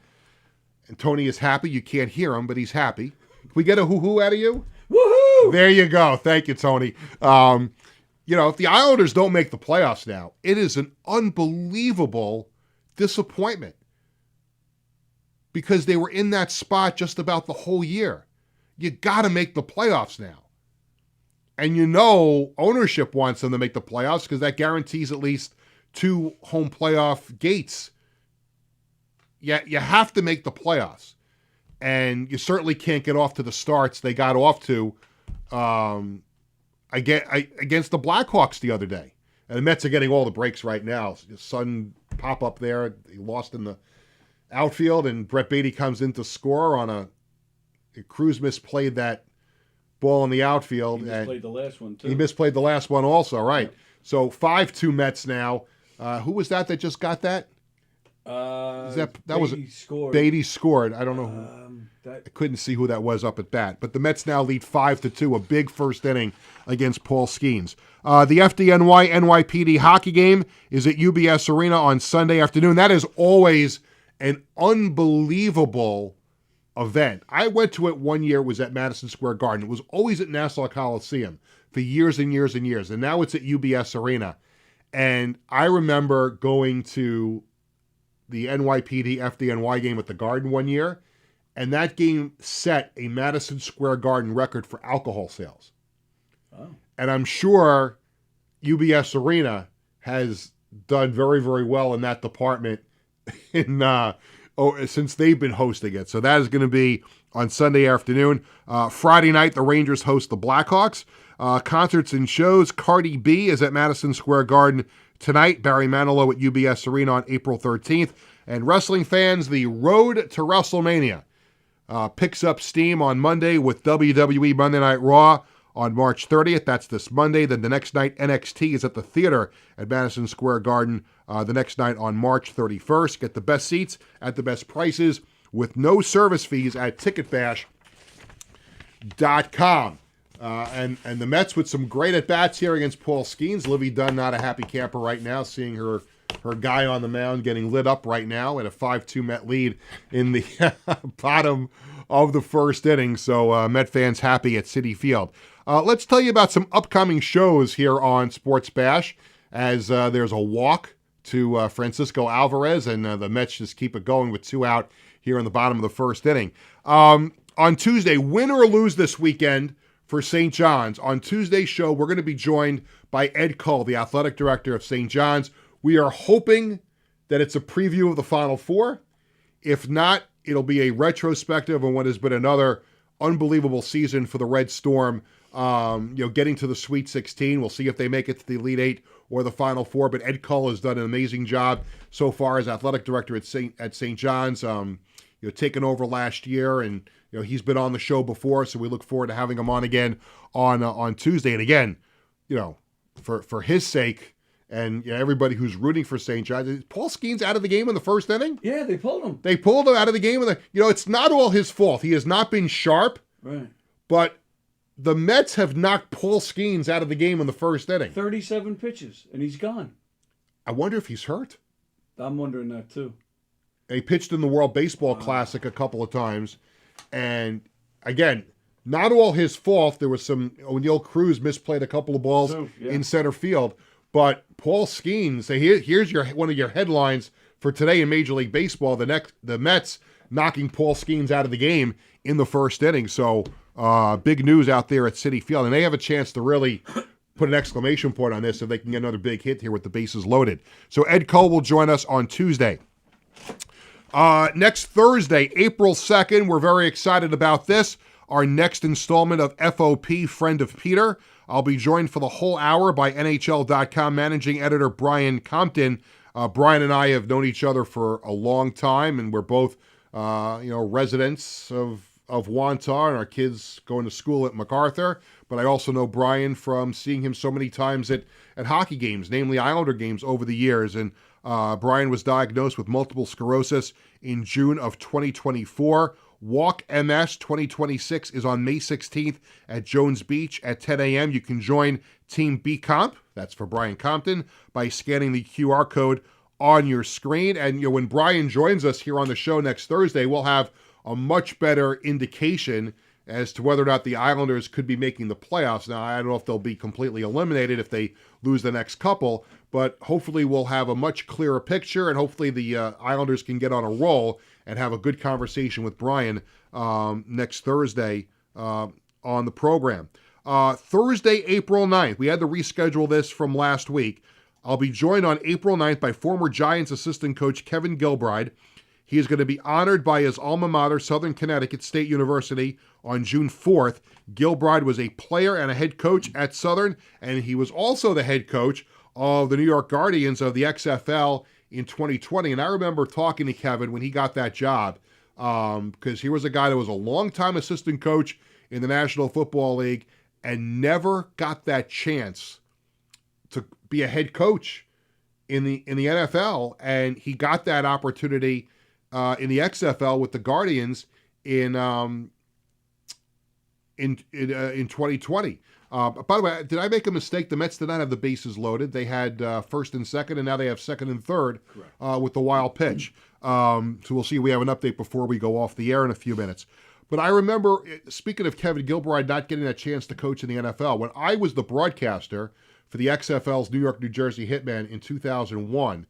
and Tony is happy. You can't hear him, but he's happy. Can we get a hoo-hoo out of you? Woohoo! There you go. Thank you, Tony. If the Islanders don't make the playoffs now, it is an unbelievable disappointment because they were in that spot just about the whole year. You got to make the playoffs now. And ownership wants them to make the playoffs because that guarantees at least 2 home playoff gates. Yeah, you have to make the playoffs. And you certainly can't get off to the starts they got off to against the Blackhawks the other day. And the Mets are getting all the breaks right now. Sudden pop up there. They lost in the outfield, and Brett Beatty comes in to score on Cruz misplayed that ball in the outfield. He misplayed the last one, too. He misplayed the last one also, right. Yeah. So 5-2 Mets now. Who was that just got that? Beatty scored. I don't know who. I couldn't see who that was up at bat. But the Mets now lead 5-2, a big first inning against Paul Skeens. The FDNY NYPD hockey game is at UBS Arena on Sunday afternoon. That is always an unbelievable event. I went to it one year. It was at Madison Square Garden. It was always at Nassau Coliseum for years and years and years. And now it's at UBS Arena. And I remember going to the NYPD FDNY game at the Garden one year, and that game set a Madison Square Garden record for alcohol sales. Oh. And I'm sure UBS Arena has done very, very well in that department since they've been hosting it. So that is going to be on Sunday afternoon. Friday night, the Rangers host the Blackhawks. Concerts and shows. Cardi B is at Madison Square Garden tonight. Barry Manilow at UBS Arena on April 13th. And wrestling fans, the road to WrestleMania picks up steam on Monday with WWE Monday Night Raw on March 30th. That's this Monday. Then the next night, NXT is at the theater at Madison Square Garden the next night on March 31st. Get the best seats at the best prices with no service fees at Ticketbash.com. And the Mets with some great at-bats here against Paul Skeens. Livy Dunn not a happy camper right now, seeing her guy on the mound getting lit up right now at a 5-2 Met lead in the bottom of the first inning. So Met fans happy at Citi Field. Let's tell you about some upcoming shows here on Sports Bash, as there's a walk to Francisco Alvarez, and the Mets just keep it going with 2 out here in the bottom of the first inning. On Tuesday, win or lose this weekend for St. John's. On Tuesday's show, we're going to be joined by Ed Cole, the athletic director of St. John's. We are hoping that it's a preview of the Final Four. If not, it'll be a retrospective on what has been another unbelievable season for the Red Storm. Getting to the Sweet 16. We'll see if they make it to the Elite Eight or the Final Four. But Ed Cole has done an amazing job so far as athletic director at St. John's. Taken over last year, and he's been on the show before, so we look forward to having him on again on Tuesday. And again, for his sake, and everybody who's rooting for St. John's, Paul Skeens out of the game in the first inning. Yeah, they pulled him. They pulled him out of the game. It's not all his fault. He has not been sharp, Right. but the Mets have knocked Paul Skeens out of the game in the first inning. 37 pitches, and he's gone. I wonder if he's hurt. I'm wondering that too. He pitched in the World Baseball Classic a couple of times. And again, not all his fault. There was some, O'Neill Cruz misplayed a couple of balls in center field. But Paul Skeens, here's one of your headlines for today in Major League Baseball. The Mets knocking Paul Skeens out of the game in the first inning. So big news out there at Citi Field. And they have a chance to really put an exclamation point on this if they can get another big hit here with the bases loaded. So Ed Cole will join us on Tuesday. Next Thursday, April 2nd, we're very excited about this. Our next installment of FOP, Friend of Peter. I'll be joined for the whole hour by NHL.com managing editor Brian Compton. Brian and I have known each other for a long time, and we're both, residents of Wantagh, and our kids going to school at MacArthur. But I also know Brian from seeing him so many times at hockey games, namely Islander games over the years. And Brian was diagnosed with multiple sclerosis in June of 2024. Walk MS 2026 is on May 16th at Jones Beach at 10 a.m. You can join Team B Comp, that's for Brian Compton, by scanning the QR code on your screen. And when Brian joins us here on the show next Thursday, we'll have a much better indication as to whether or not the Islanders could be making the playoffs. Now, I don't know if they'll be completely eliminated if they lose the next couple, but hopefully we'll have a much clearer picture, and hopefully the Islanders can get on a roll and have a good conversation with Brian next Thursday on the program. Thursday, April 9th. We had to reschedule this from last week. I'll be joined on April 9th by former Giants assistant coach Kevin Gilbride. He is going to be honored by his alma mater, Southern Connecticut State University, on June 4th. Gilbride was a player and a head coach at Southern, and he was also the head coach of the New York Guardians of the XFL in 2020. And I remember talking to Kevin when he got that job, because he was a guy that was a longtime assistant coach in the National Football League and never got that chance to be a head coach in the NFL. And he got that opportunity in the XFL with the Guardians in 2020. By the way, did I make a mistake? The Mets did not have the bases loaded. They had first and second, and now they have second and third with the wild pitch. So we'll see. We have an update before we go off the air in a few minutes. But I remember, speaking of Kevin Gilbride not getting that chance to coach in the NFL, when I was the broadcaster for the XFL's New York, New Jersey Hitmen in 2001,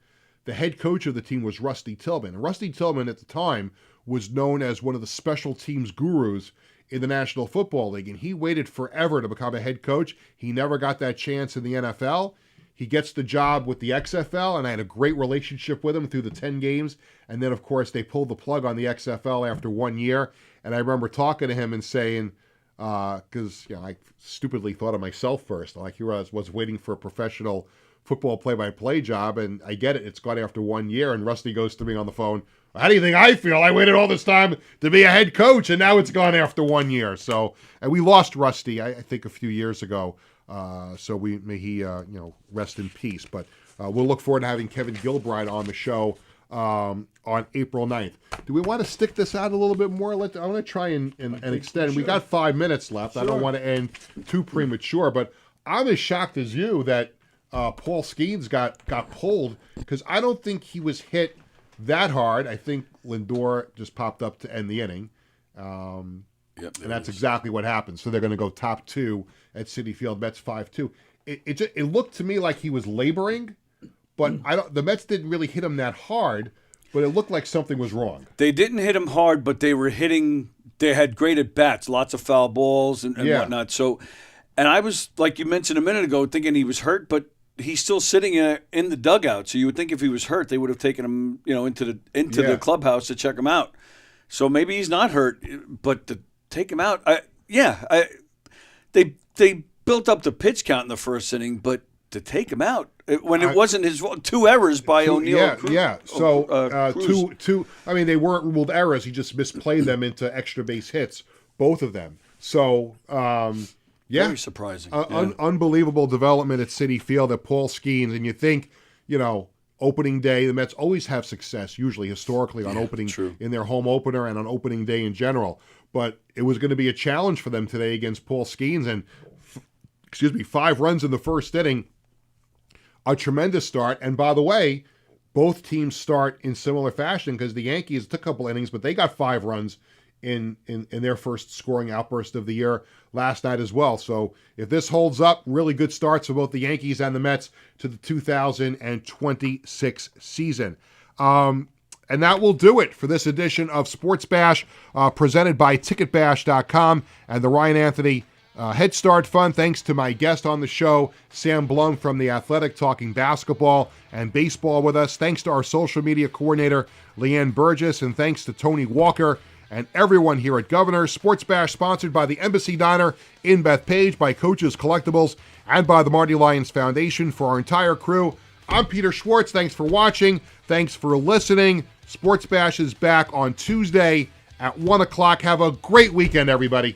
the head coach of the team was Rusty Tillman. And Rusty Tillman at the time was known as one of the special teams gurus in the National Football League. And he waited forever to become a head coach. He never got that chance in the NFL. He gets the job with the XFL, and I had a great relationship with him through the 10 games. And then, of course, they pulled the plug on the XFL after 1 year. And I remember talking to him and saying, because I stupidly thought of myself first. Like, here I was waiting for a professional football play-by-play job, and I get it. It's gone after 1 year, and Rusty goes to me on the phone. How do you think I feel? I waited all this time to be a head coach, and now it's gone after 1 year. So, and we lost Rusty, I think, a few years ago. So may he, rest in peace. But we'll look forward to having Kevin Gilbride on the show on April 9th. Do we want to stick this out a little bit more? I want to try and extend. We got 5 minutes left. Sure. I don't want to end too premature, but I'm as shocked as you that Paul Skeens got pulled, because I don't think he was hit that hard. I think Lindor just popped up to end the inning. And that's exactly what happened. So they're going to go top 2 at Citi Field. Mets 5-2. It looked to me like he was laboring, but the Mets didn't really hit him that hard, but it looked like something was wrong. They didn't hit him hard, but they were hitting. They had great at bats, lots of foul balls and whatnot. So, and I was, like you mentioned a minute ago, thinking he was hurt, but he's still sitting in the dugout. So you would think if he was hurt, they would have taken him, into the clubhouse to check him out. So maybe he's not hurt, but to take him out, they built up the pitch count in the first inning, but to take him out when it wasn't his fault, 2 errors by O'Neill. So two. I mean, they weren't ruled errors. He just misplayed them into extra base hits, both of them. So. Very surprising. Unbelievable development at Citi Field at Paul Skeens. And you think, opening day, the Mets always have success, usually historically, on opening in their home opener and on opening day in general. But it was going to be a challenge for them today against Paul Skeens. And, 5 runs in the first inning, a tremendous start. And by the way, both teams start in similar fashion, because the Yankees took a couple innings, but they got 5 runs in their first scoring outburst of the year last night as well. So if this holds up, really good starts for both the Yankees and the Mets to the 2026 season. And that will do it for this edition of Sports Bash, presented by TicketBash.com and the Ryan Anthony Head Start Fund. Thanks to my guest on the show, Sam Blum from The Athletic, talking basketball and baseball with us. Thanks to our social media coordinator, Leanne Burgess, and thanks to Tony Walker and everyone here at Governor. Sports Bash sponsored by the Embassy Diner in Bethpage, by Coaches Collectibles, and by the Marty Lyons Foundation. For our entire crew, I'm Peter Schwartz. Thanks for watching. Thanks for listening. Sports Bash is back on Tuesday at 1 o'clock. Have a great weekend, everybody.